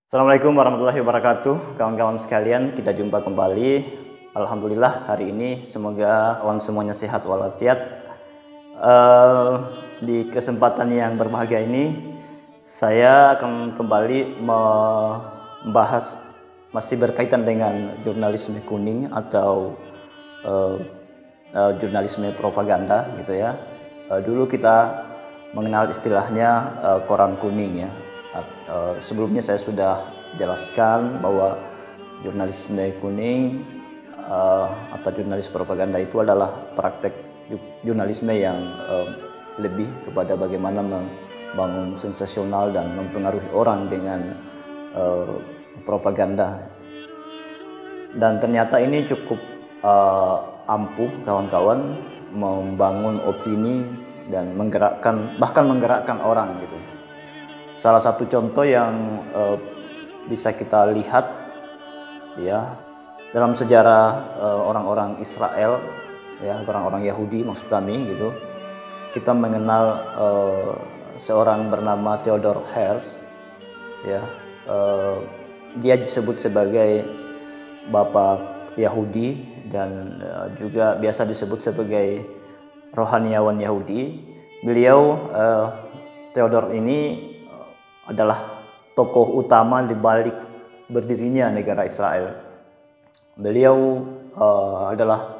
Assalamualaikum warahmatullahi wabarakatuh, kawan-kawan sekalian. Kita jumpa kembali. Alhamdulillah hari ini semoga kawan semuanya sehat walafiat. Di kesempatan yang berbahagia ini saya akan kembali membahas masih berkaitan dengan jurnalisme kuning atau jurnalisme propaganda gitu ya. Dulu kita mengenal istilahnya koran kuning ya. Sebelumnya saya sudah jelaskan bahwa jurnalisme kuning atau jurnalis propaganda itu adalah praktek jurnalisme yang lebih kepada bagaimana membangun sensasional dan mempengaruhi orang dengan propaganda. Dan ternyata ini cukup ampuh kawan-kawan membangun opini dan bahkan menggerakkan orang gitu. Salah satu contoh yang bisa kita lihat ya dalam sejarah orang-orang Israel ya, orang-orang Yahudi maksud kami gitu. Kita mengenal seorang bernama Theodor Herzl ya. Dia disebut sebagai bapak Yahudi dan juga biasa disebut sebagai rohaniawan Yahudi. Beliau Theodor ini adalah tokoh utama di balik berdirinya negara Israel. Beliau adalah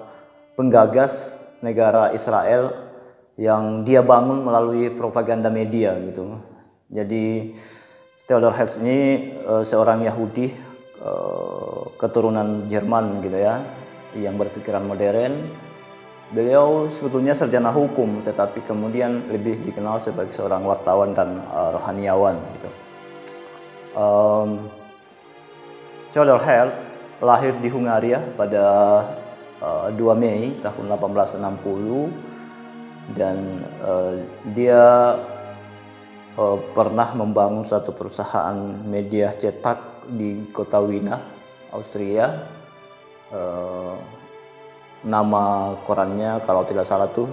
penggagas negara Israel yang dia bangun melalui propaganda media gitu. Jadi Theodor Herzl ini seorang Yahudi keturunan Jerman gitu ya, yang berpikiran modern. Beliau sebetulnya sarjana hukum, tetapi kemudian lebih dikenal sebagai seorang wartawan dan rohaniawan gitu. Theodor Herzl lahir di Hungaria pada 2 Mei tahun 1860 dan dia pernah membangun satu perusahaan media cetak di kota Wina, Austria. Nama korannya kalau tidak salah tuh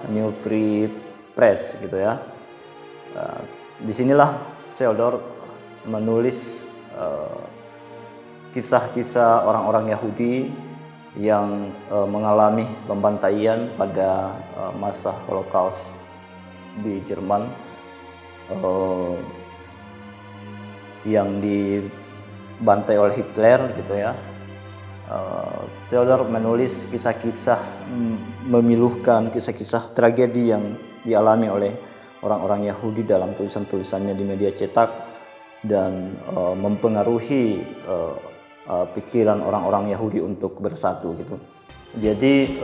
New Free Press gitu ya. Disinilah Theodor menulis kisah-kisah orang-orang Yahudi yang mengalami pembantaian pada masa Holocaust di Jerman, yang dibantai oleh Hitler gitu ya. Theodor menulis kisah-kisah memilukan, kisah-kisah tragedi yang dialami oleh orang-orang Yahudi dalam tulisan-tulisannya di media cetak dan mempengaruhi pikiran orang-orang Yahudi untuk bersatu gitu. Jadi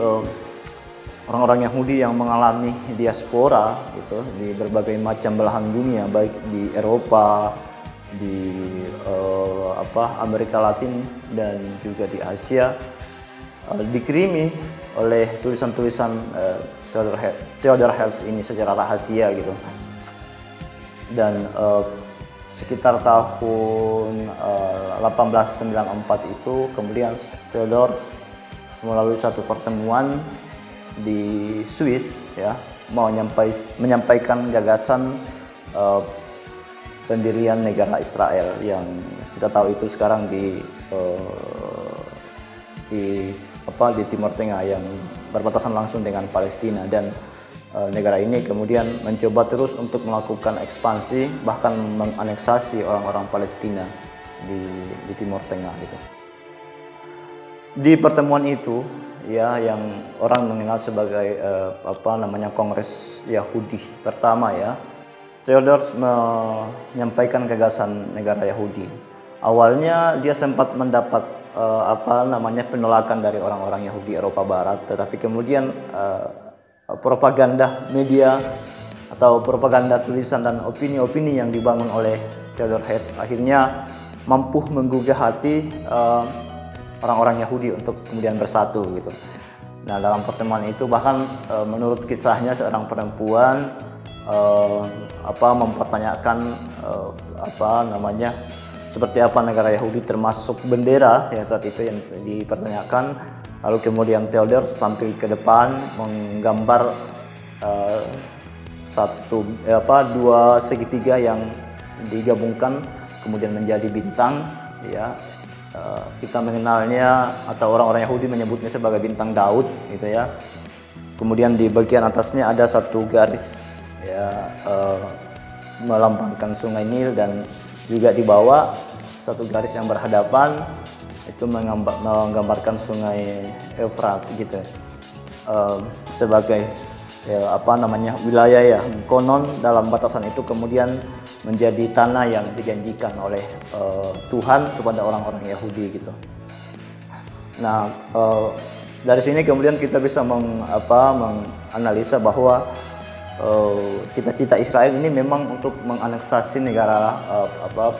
orang-orang Yahudi yang mengalami diaspora gitu di berbagai macam belahan dunia, baik di Eropa, di Amerika Latin dan juga di Asia, dikirimi oleh tulisan-tulisan Theodor Herzl ini secara rahasia gitu. Dan sekitar tahun 1894 itu kemudian Theodor melalui satu pertemuan di Swiss ya mau menyampaikan gagasan pendirian negara Israel yang kita tahu itu sekarang di Timur Tengah yang berbatasan langsung dengan Palestina, dan negara ini kemudian mencoba terus untuk melakukan ekspansi bahkan menganeksasi orang-orang Palestina di Timur Tengah gitu. Di pertemuan itu ya yang orang mengenal sebagai Kongres Yahudi pertama ya, Theodor menyampaikan gagasan negara Yahudi. Awalnya dia sempat mendapat penolakan dari orang-orang Yahudi Eropa Barat, tetapi kemudian propaganda media atau propaganda tulisan dan opini-opini yang dibangun oleh Theodor Herzl akhirnya mampu menggugah hati orang-orang Yahudi untuk kemudian bersatu gitu. Nah, dalam pertemuan itu bahkan menurut kisahnya seorang perempuan mempertanyakan seperti apa negara Yahudi, termasuk bendera ya saat itu yang dipertanyakan. Lalu kemudian Theodor tampil ke depan menggambar dua segitiga yang digabungkan kemudian menjadi bintang, ya. Kita mengenalnya atau orang-orang Yahudi menyebutnya sebagai bintang Daud, gitu ya. Kemudian di bagian atasnya ada satu garis, ya, melambangkan Sungai Nil, dan juga di bawah satu garis yang berhadapan itu menggambarkan Sungai Efrat, gitu. Sebagai wilayah, ya. Konon dalam batasan itu kemudian menjadi tanah yang dijanjikan oleh Tuhan kepada orang-orang Yahudi, gitu. Nah, dari sini kemudian kita bisa menganalisa bahwa cita-cita Israel ini memang untuk menganeksasi negara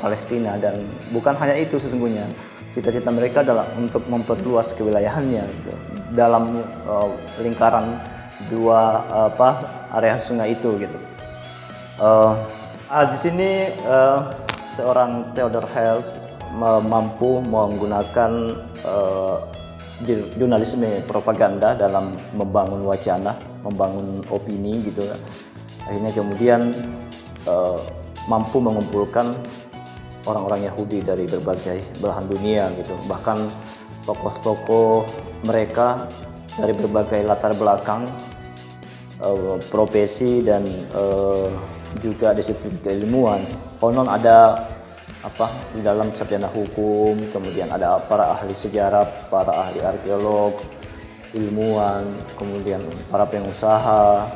Palestina, dan bukan hanya itu sesungguhnya. Cita-cita mereka adalah untuk memperluas kewilayahannya, gitu, dalam lingkaran dua area sungai itu, gitu. Di sini seorang Theodor Herzl mampu menggunakan jurnalisme propaganda dalam membangun wacana, membangun opini, gitu. Akhirnya kemudian mampu mengumpulkan orang-orang Yahudi dari berbagai belahan dunia, gitu. Bahkan tokoh-tokoh mereka dari berbagai latar belakang, profesi, dan juga disiplin keilmuan. Konon ada di dalam sarjana hukum, kemudian ada para ahli sejarah, para ahli arkeolog, ilmuwan, kemudian para pengusaha,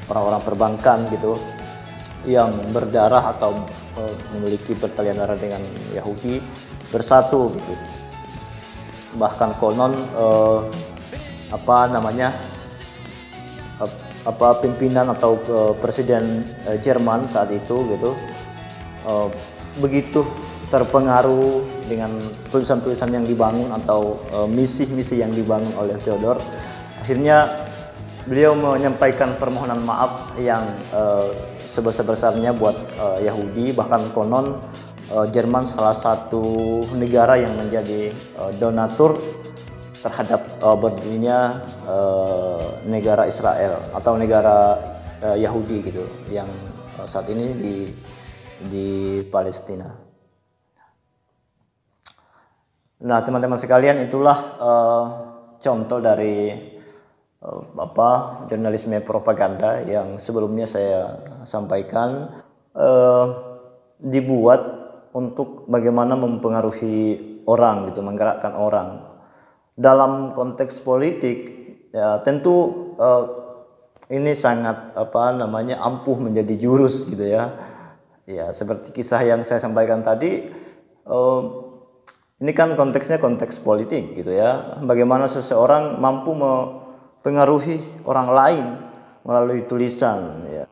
orang-orang perbankan, gitu, yang berdarah atau memiliki pertalian darah dengan Yahudi bersatu, gitu. Bahkan konon pimpinan atau presiden Jerman saat itu, gitu, begitu terpengaruh dengan tulisan-tulisan yang dibangun atau misi-misi yang dibangun oleh Theodor, akhirnya beliau menyampaikan permohonan maaf yang sebesar-besarnya buat Yahudi. Bahkan konon Jerman salah satu negara yang menjadi donatur terhadap berdirinya negara Israel atau negara Yahudi, gitu, yang saat ini di Palestina. Nah, teman-teman sekalian, itulah contoh dari jurnalisme propaganda yang sebelumnya saya sampaikan, dibuat untuk bagaimana mempengaruhi orang, gitu, menggerakkan orang. Dalam konteks politik, ya tentu ini sangat ampuh menjadi jurus, gitu ya. Ya, seperti kisah yang saya sampaikan tadi, ini kan konteksnya konteks politik, gitu ya. Bagaimana seseorang mampu mempengaruhi orang lain melalui tulisan, ya.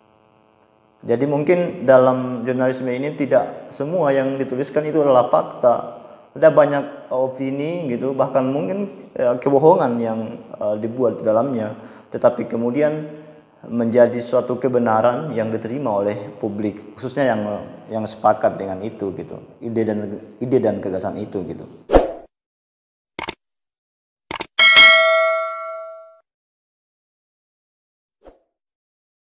Jadi mungkin dalam jurnalisme ini tidak semua yang dituliskan itu adalah fakta. Ada banyak opini, gitu, bahkan mungkin kebohongan yang dibuat di dalamnya, tetapi kemudian menjadi suatu kebenaran yang diterima oleh publik, khususnya yang sepakat dengan itu, gitu, ide dan gagasan itu, gitu.